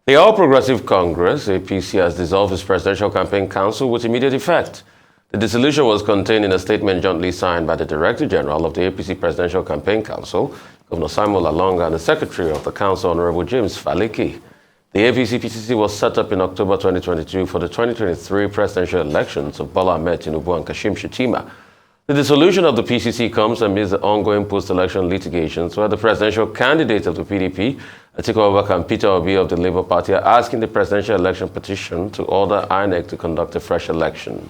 The All Progressive Congress, APC, has dissolved its Presidential Campaign Council with immediate effect. The dissolution was contained in a statement jointly signed by the Director General of the APC Presidential Campaign Council, Governor Simon Lalonga, and the Secretary of the Council, Honorable James Faleki. The APC-PCC was set up in October 2022 for the 2023 presidential elections of Bola Ahmed Tinubu and Kashim Shettima. The dissolution of the PCC comes amidst the ongoing post-election litigations where the presidential candidate of the PDP, Atiku Abubakar, and Peter Obi of the Labour Party are asking the presidential election petition to order INEC to conduct a fresh election.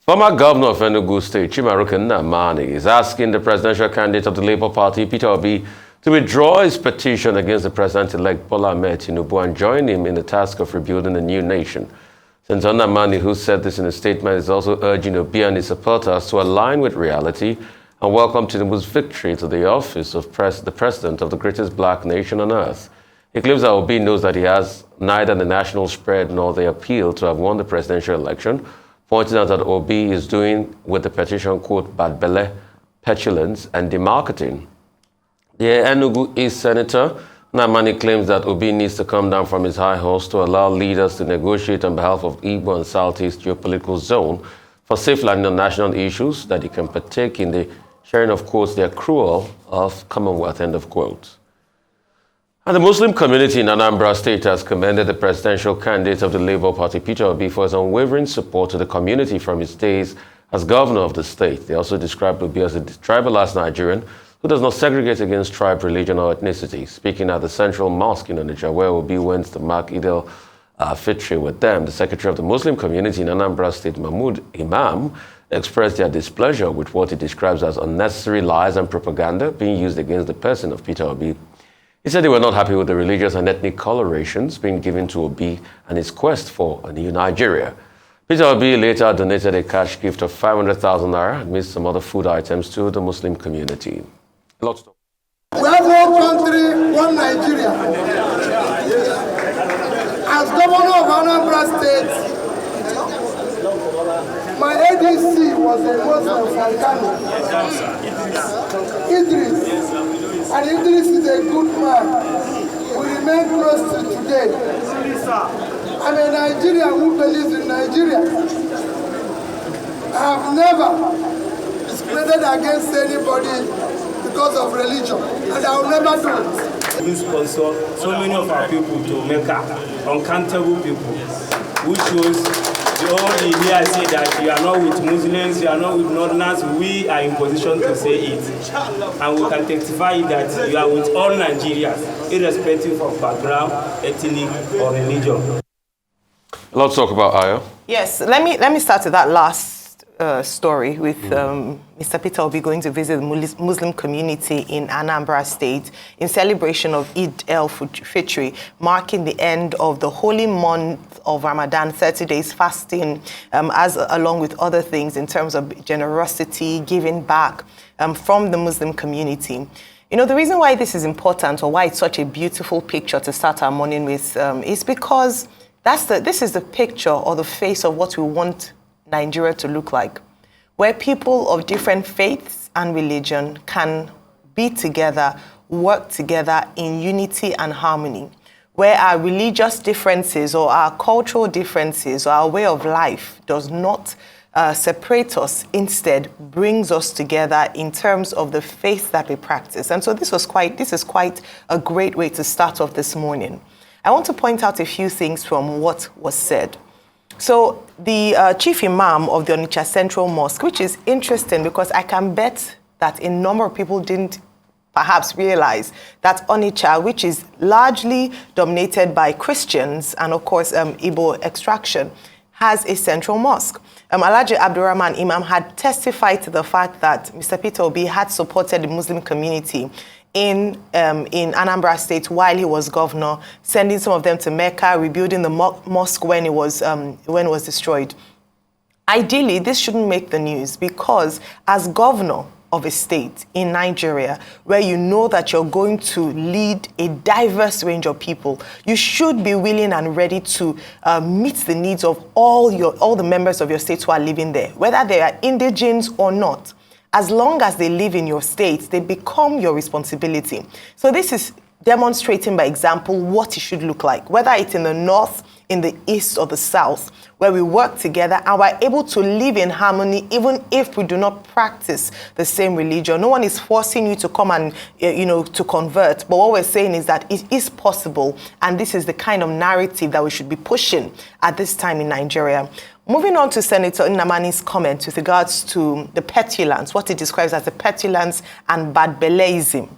Former Governor of Enugu State, Chimaroke Nnamani, is asking the presidential candidate of the Labour Party, Peter Obi, to withdraw his petition against the President-elect Bola Ahmed Tinubu and join him in the task of rebuilding a new nation. Senator Nnamani, who said this in a statement, is also urging Obi and his supporters to align with reality and welcome Tinubu's victory to the office of the President of the greatest black nation on earth. He claims that Obi knows that he has neither the national spread nor the appeal to have won the presidential election, pointing out that Obi is doing with the petition, quote, bad belle, petulance, and demarketing. The Enugu East Senator Nnamani claims that Obi needs to come down from his high horse to allow leaders to negotiate on behalf of Igbo and Southeast geopolitical zone for safe landing on national issues, that he can partake in the sharing of, quotes, the accrual of Commonwealth, end of quote. And the Muslim community in Anambra State has commended the presidential candidate of the Labour Party, Peter Obi, for his unwavering support to the community from his days as governor of the state. They also described Obi as a tribalist Nigerian who does not segregate against tribe, religion, or ethnicity. Speaking at the Central Mosque in Onitsha, where Obi went to mark Eid al-Fitr with them, the secretary of the Muslim community in Anambra State, Mahmood Imam, expressed their displeasure with what he describes as unnecessary lies and propaganda being used against the person of Peter Obi. He said they were not happy with the religious and ethnic colorations being given to Obi and his quest for a new Nigeria. Peter Obi later donated a cash gift of 500,000 naira amidst some other food items to the Muslim community. Lots of. We have one country, one Nigeria. As governor of Anambra State, my ADC was a Muslim from Kano, Idris. And Idris is a good man. We remain close to today. I'm a Nigerian who believes in Nigeria. I have never discriminated against anybody because of religion, and I will never do it. We sponsor so many of our people to Mecca, uncountable people, who shows the only here say that you are not with Muslims, you are not with Northerners. We are in position to say it, and we can testify that you are with all Nigerians, irrespective of background, ethnic, or religion. Let's talk about Ayo. Yes, let me start with that last story with Mr. Peter Obi going to visit the Muslim community in Anambra State in celebration of Eid al-Fitr, marking the end of the holy month of Ramadan, 30 days fasting, along with other things in terms of generosity, giving back from the Muslim community. You know, the reason why this is important, or why it's such a beautiful picture to start our morning with, is because this is the picture or the face of what we want Nigeria to look like, where people of different faiths and religion can be together, work together in unity and harmony, where our religious differences or our cultural differences or our way of life does not separate us, instead brings us together in terms of the faith that we practice. And so this is quite a great way to start off this morning. I want to point out a few things from what was said. So the chief imam of the Onitsha Central Mosque, which is interesting because I can bet that a number of people didn't perhaps realize that Onitsha, which is largely dominated by Christians and of course Igbo extraction, has a central mosque. Alhaji Abdurrahman Imam had testified to the fact that Mr. Peter Obi had supported the Muslim community in Anambra State while he was governor, sending some of them to Mecca, rebuilding the mosque when it was destroyed. Ideally, this shouldn't make the news because as governor of a state in Nigeria, where you know that you're going to lead a diverse range of people, you should be willing and ready to meet the needs of all the members of your state who are living there, whether they are indigenous or not. As long as they live in your state, they become your responsibility. So this is demonstrating by example what it should look like, whether it's in the north, in the east, or the south, where we work together and we're able to live in harmony even if we do not practice the same religion. No one is forcing you to come and, to convert. But what we're saying is that it is possible, and this is the kind of narrative that we should be pushing at this time in Nigeria. Moving on to Senator Nnamani's comment with regards to the petulance, what he describes as the petulance and bad belleism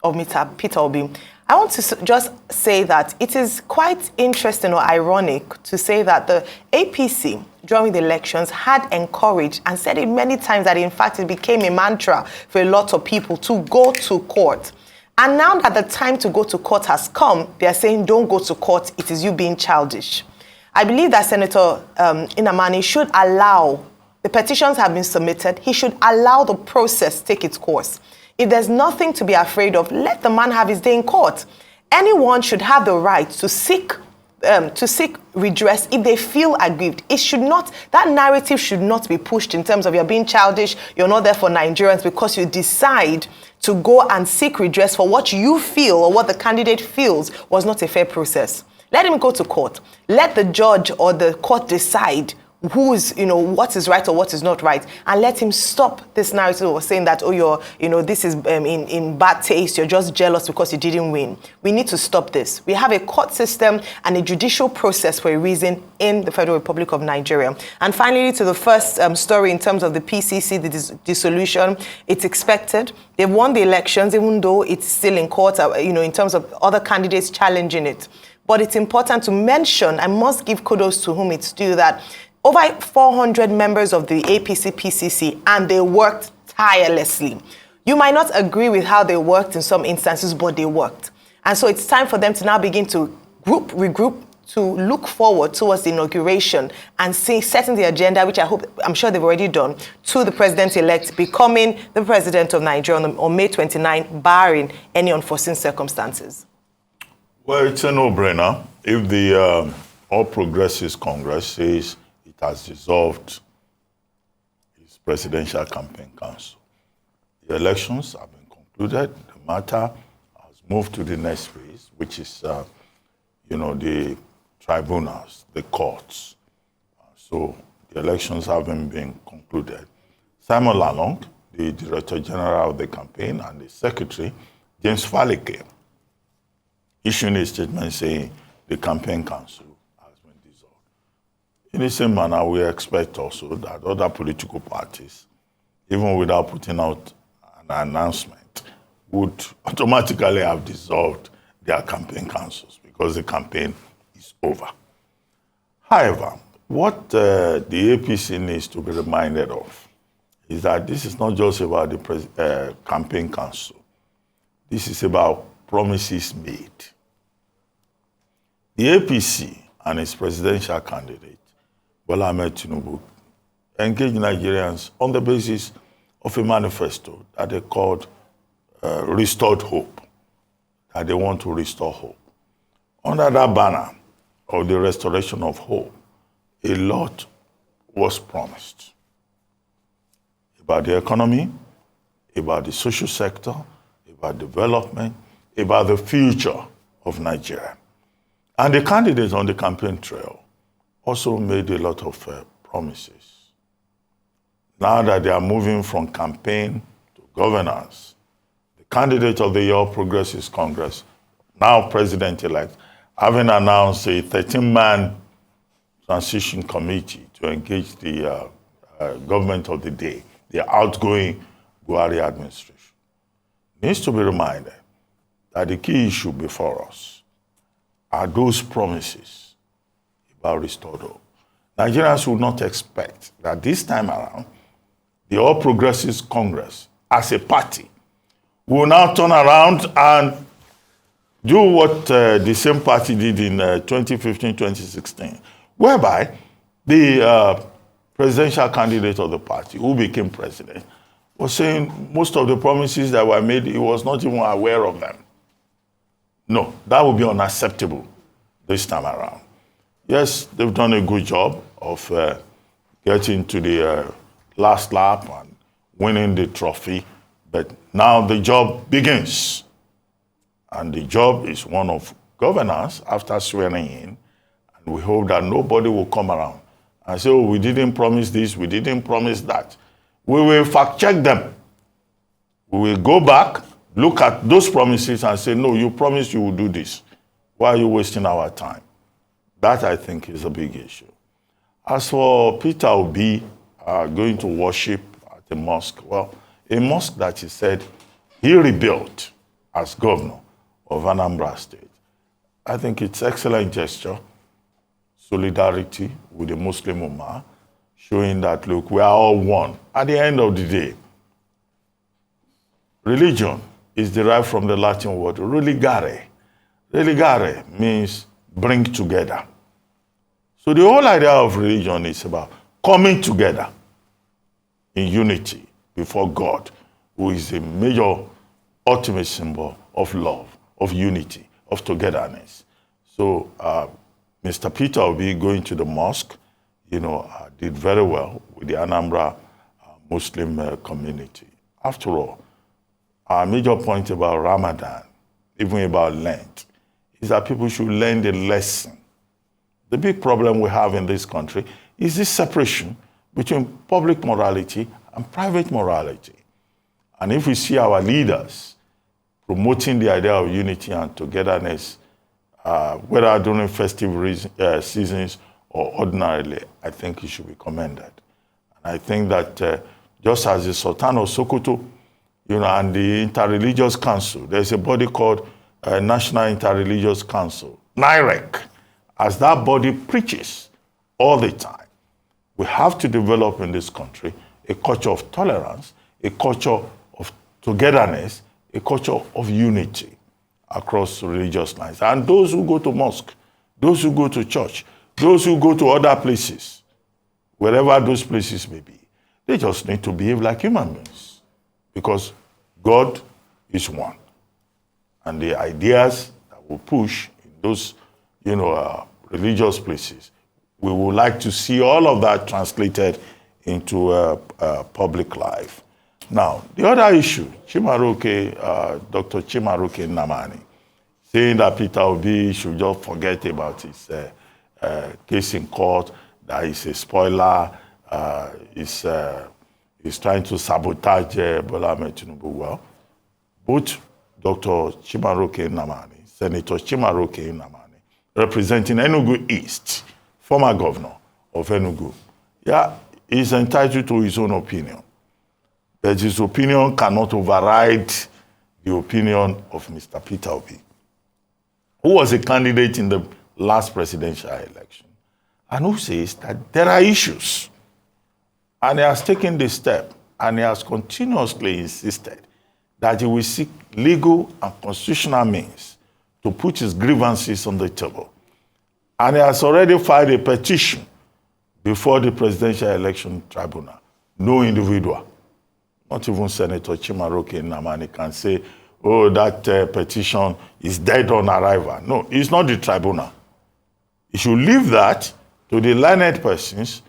of Mr. Peter Obi. I want to just say that it is quite interesting or ironic to say that the APC during the elections had encouraged and said it many times that in fact it became a mantra for a lot of people to go to court. And now that the time to go to court has come, they are saying don't go to court, it is you being childish. I believe that Senator Nnamani should allow, the petitions have been submitted, he should allow the process take its course. If there's nothing to be afraid of, let the man have his day in court. Anyone should have the right to seek redress if they feel aggrieved. It should not, that narrative should not be pushed in terms of you're being childish, you're not there for Nigerians because you decide to go and seek redress for what you feel or what the candidate feels was not a fair process. Let him go to court. Let the judge or the court decide who's, what is right or what is not right, and let him stop this narrative of saying that, this is in bad taste, you're just jealous because you didn't win. We need to stop this. We have a court system and a judicial process for a reason in the Federal Republic of Nigeria. And finally, to the first story in terms of the PCC, the dissolution, it's expected. They've won the elections, even though it's still in court, in terms of other candidates challenging it. But it's important to mention, I must give kudos to whom it's due, that over 400 members of the APC-PCC, and they worked tirelessly. You might not agree with how they worked in some instances, but they worked. And so it's time for them to now begin to regroup, to look forward towards the inauguration and setting the agenda, which I'm sure they've already done, to the president-elect becoming the president of Nigeria on May 29, barring any unforeseen circumstances. Well, it's a no-brainer. If the All Progressives Congress says it has dissolved its Presidential Campaign Council, the elections have been concluded, the matter has moved to the next phase, which is, the tribunals, the courts. So the elections haven't been concluded. Simon Lalong, the Director General of the campaign, and the Secretary, James Faleke, issuing a statement saying the campaign council has been dissolved. In the same manner, we expect also that other political parties, even without putting out an announcement, would automatically have dissolved their campaign councils because the campaign is over. However, what the APC needs to be reminded of is that this is not just about the campaign council. This is about promises made. The APC and its presidential candidate, Bola Ahmed Tinubu, engaged Nigerians on the basis of a manifesto that they called Restored Hope, that they want to restore hope. Under that banner of the restoration of hope, a lot was promised about the economy, about the social sector, about development, about the future of Nigeria. And the candidates on the campaign trail also made a lot of promises. Now that they are moving from campaign to governance, the candidate of the All Progressives Congress, now president-elect, having announced a 13-man transition committee to engage the government of the day, the outgoing Buhari administration, needs to be reminded that the key issue before us are those promises about restored hope. Nigerians would not expect that this time around, the All Progressives Congress, as a party, will now turn around and do what the same party did in 2015-2016, whereby the presidential candidate of the party, who became president, was saying most of the promises that were made, he was not even aware of them. No, that would be unacceptable this time around. Yes, they've done a good job of getting to the last lap and winning the trophy, but now the job begins. And the job is one of governance after swearing in. And we hope that nobody will come around and say, oh, we didn't promise this, we didn't promise that. We will fact check them. We will go back, look at those promises and say, no, you promised you will do this. Why are you wasting our time? That, I think, is a big issue. As for Peter Obi going to worship at a mosque, well, a mosque that he said he rebuilt as governor of Anambra State, I think it's excellent gesture, solidarity with the Muslim Ummah, showing that, look, we are all one. At the end of the day, religion is derived from the Latin word religare. Religare means bring together. So the whole idea of religion is about coming together in unity before God, who is the major ultimate symbol of love, of unity, of togetherness. So Mr. Peter Obi going to the mosque, did very well with the Anambra Muslim community. After all, our major point about Ramadan, even about Lent, is that people should learn the lesson. The big problem we have in this country is this separation between public morality and private morality. And if we see our leaders promoting the idea of unity and togetherness, whether during festive seasons or ordinarily, I think it should be commended. And I think that just as the Sultan of Sokoto, and the Interreligious Council, there's a body called National Interreligious Council, NIREC, as that body preaches all the time, we have to develop in this country a culture of tolerance, a culture of togetherness, a culture of unity across religious lines. And those who go to mosque, those who go to church, those who go to other places, wherever those places may be, they just need to behave like human beings because God is one. And the ideas that we push in those religious places, we would like to see all of that translated into public life. Now, the other issue, Dr. Chimaroke Nnamani, saying that Peter Obi should just forget about his case in court, that he's a spoiler, he's trying to sabotage Bola Ahmed Tinubu. Well, both Dr. Chimaroke Nnamani, Senator Chimaroke Nnamani, representing Enugu East, former governor of Enugu, he's entitled to his own opinion. But his opinion cannot override the opinion of Mr. Peter Obi, who was a candidate in the last presidential election, and who says that there are issues. And he has taken this step, and he has continuously insisted that he will seek legal and constitutional means to put his grievances on the table. And he has already filed a petition before the Presidential Election Tribunal. No individual, not even Senator Chimaroke Nnamani, can say, oh, that petition is dead on arrival. No, it's not the tribunal. You should leave that to the learned persons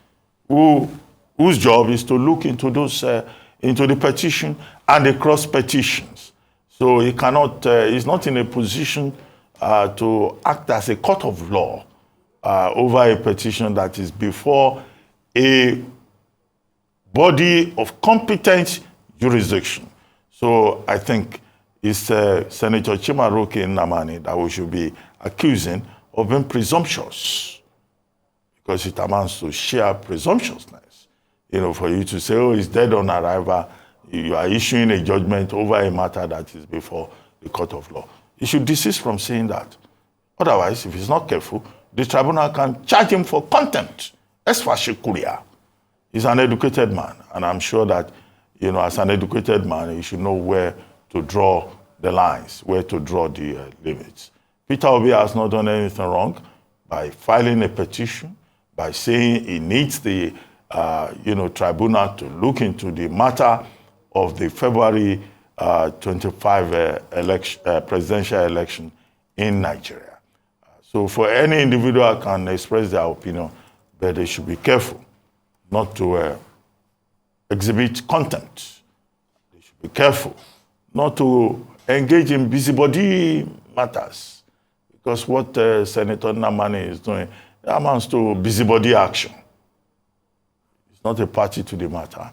whose job is to look into those, into the petition and the cross petitions. So he cannot, he's not in a position to act as a court of law over a petition that is before a body of competent jurisdiction. So I think it's Senator Chimaroke Nnamani that we should be accusing of being presumptuous, because it amounts to sheer presumptuousness. For you to say, oh, it's dead on arrival, you are issuing a judgment over a matter that is before the court of law. You should desist from saying that. Otherwise, if he's not careful, the tribunal can charge him for contempt. Esfashikuria. He's an educated man, and I'm sure that, as an educated man, he should know where to draw the lines, where to draw the limits. Peter Obi has not done anything wrong by filing a petition, by saying he needs the tribunal to look into the matter of the February 25 presidential election in Nigeria. So for any individual can express their opinion, but they should be careful not to exhibit contempt. They should be careful not to engage in busybody matters. Because what Senator Namani is doing amounts to busybody action. It's not a party to the matter.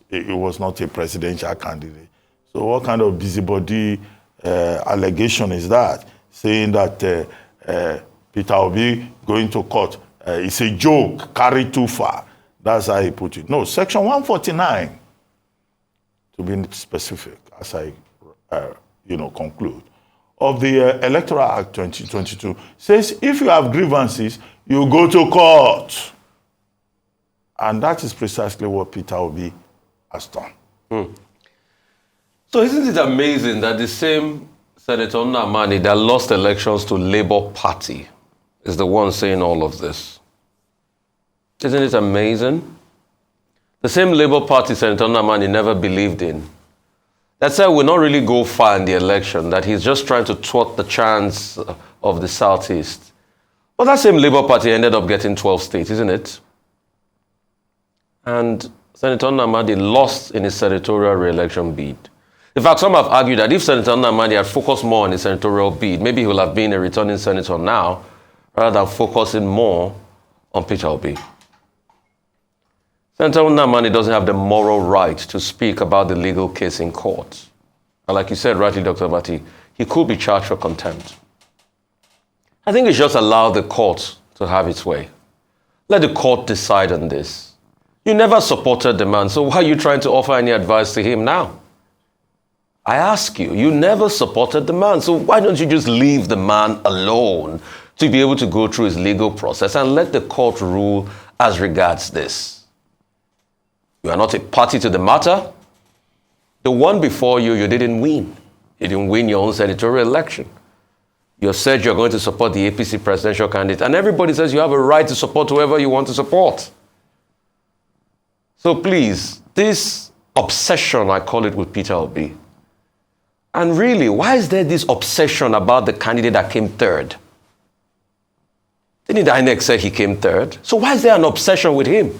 It was not a presidential candidate. So what kind of busybody allegation is that? Saying that Peter Obi going to court is a joke, carried too far. That's how he put it. No, Section 149, to be specific, as I conclude, of the Electoral Act 2022 says if you have grievances, you go to court. And that is precisely what Peter Obi has done. So isn't it amazing that the same Senator Namani that lost elections to Labour Party is the one saying all of this? Isn't it amazing? The same Labour Party Senator Namani never believed in. That said, will not really go far in the election, that he's just trying to thwart the chance of the Southeast. But that same Labour Party ended up getting 12 states, isn't it? And Senator Namadi lost in his senatorial re-election bid. In fact, some have argued that if Senator Namadi had focused more on his senatorial bid, maybe he would have been a returning senator now, rather than focusing more on Peter Obi. Senator Namadi doesn't have the moral right to speak about the legal case in court. And like you said rightly, Dr. Bati, he could be charged for contempt. I think he should just allow the court to have its way. Let the court decide on this. You never supported the man, so why are you trying to offer any advice to him now? I ask you, you never supported the man, so why don't you just leave the man alone to be able to go through his legal process and let the court rule as regards this? You are not a party to the matter. The one before you, you didn't win. You didn't win your own senatorial election. You said you're going to support the APC presidential candidate, and everybody says you have a right to support whoever you want to support. So please, this obsession, I call it, with Peter Obi. And really, why is there this obsession about the candidate that came third? Didn't the INEC say he came third? So why is there an obsession with him?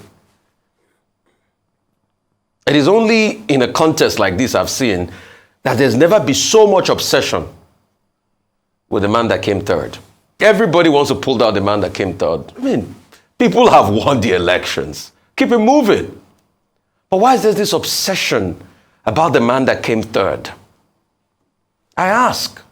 It is only in a contest like this I've seen that there's never been so much obsession with the man that came third. Everybody wants to pull down the man that came third. I mean, people have won the elections. Keep it moving. But why is there this obsession about the man that came third? I ask.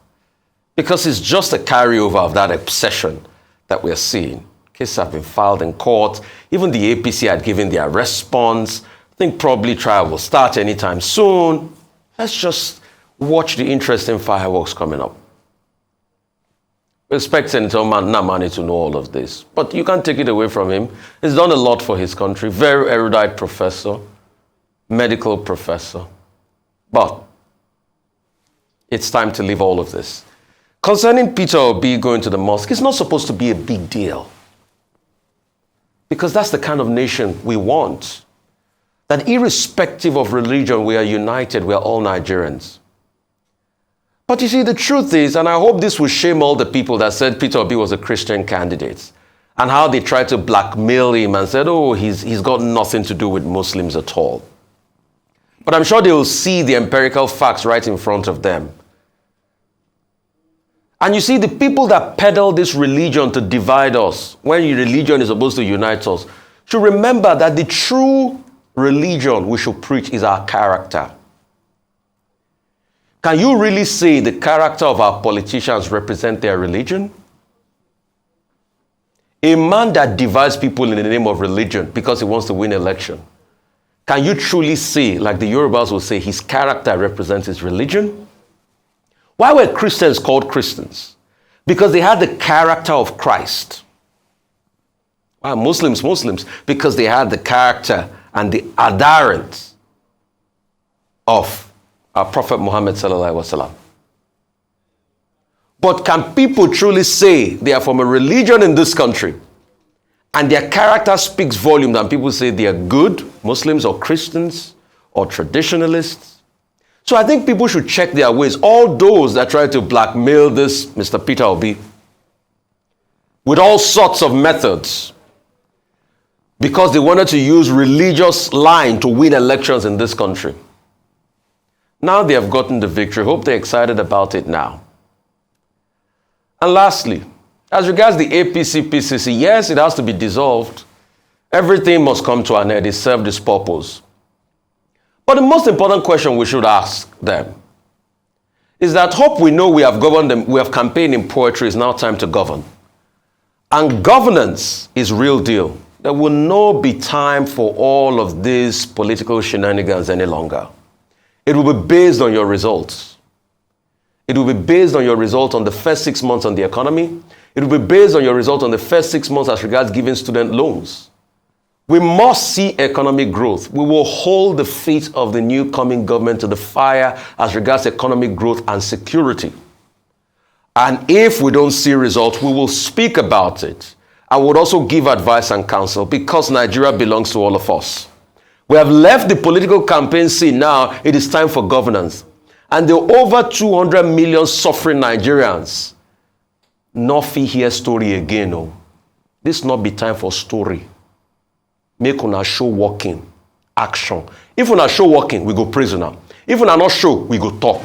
Because it's just a carryover of that obsession that we're seeing. Cases have been filed in court. Even the APC had given their response. I think probably trial will start anytime soon. Let's just watch the interesting fireworks coming up. We expect Senator Namani to know all of this, but you can't take it away from him. He's done a lot for his country. Very erudite professor, medical professor. But it's time to leave all of this. Concerning Peter Obi going to the mosque, it's not supposed to be a big deal. Because that's the kind of nation we want. That irrespective of religion, we are united, we are all Nigerians. But you see, the truth is, and I hope this will shame all the people that said Peter Obi was a Christian candidate, and how they tried to blackmail him and said, oh, he's got nothing to do with Muslims at all. But I'm sure they will see the empirical facts right in front of them. And you see, the people that peddle this religion to divide us, when religion is supposed to unite us, should remember that the true religion we should preach is our character. Can you really say the character of our politicians represent their religion? A man that divides people in the name of religion because he wants to win election, can you truly say, like the Yorubas will say, his character represents his religion? Why were Christians called Christians? Because they had the character of Christ. Why Muslims? Because they had the character and the adherence of our Prophet Muhammad sallallahu alaihi wasallam. But can people truly say they are from a religion in this country and their character speaks volumes and people say they are good Muslims or Christians or traditionalists? So I think people should check their ways. All those that try to blackmail this Mr. Peter Obi with all sorts of methods because they wanted to use religious line to win elections in this country. Now they have gotten the victory. Hope they're excited about it now. And lastly, as regards the APC PCC, yes, it has to be dissolved. Everything must come to an end. It served its purpose. But the most important question we should ask them is that hope we know we have governed them, we have campaigned in poetry, it's now time to govern. And governance is real deal. There will not be time for all of these political shenanigans any longer. It will be based on your results. It will be based on your result on the first 6 months on the economy. It will be based on your result on the first 6 months as regards giving student loans. We must see economic growth. We will hold the feet of the new coming government to the fire as regards economic growth and security. And if we don't see results, we will speak about it. I would also give advice and counsel because Nigeria belongs to all of us. We have left the political campaign scene now. It is time for governance. And the over 200 million suffering Nigerians not fit hear story again. No. This not be time for story. Make una show working, action. If una show working, we go prisoner. If una not show, we go talk.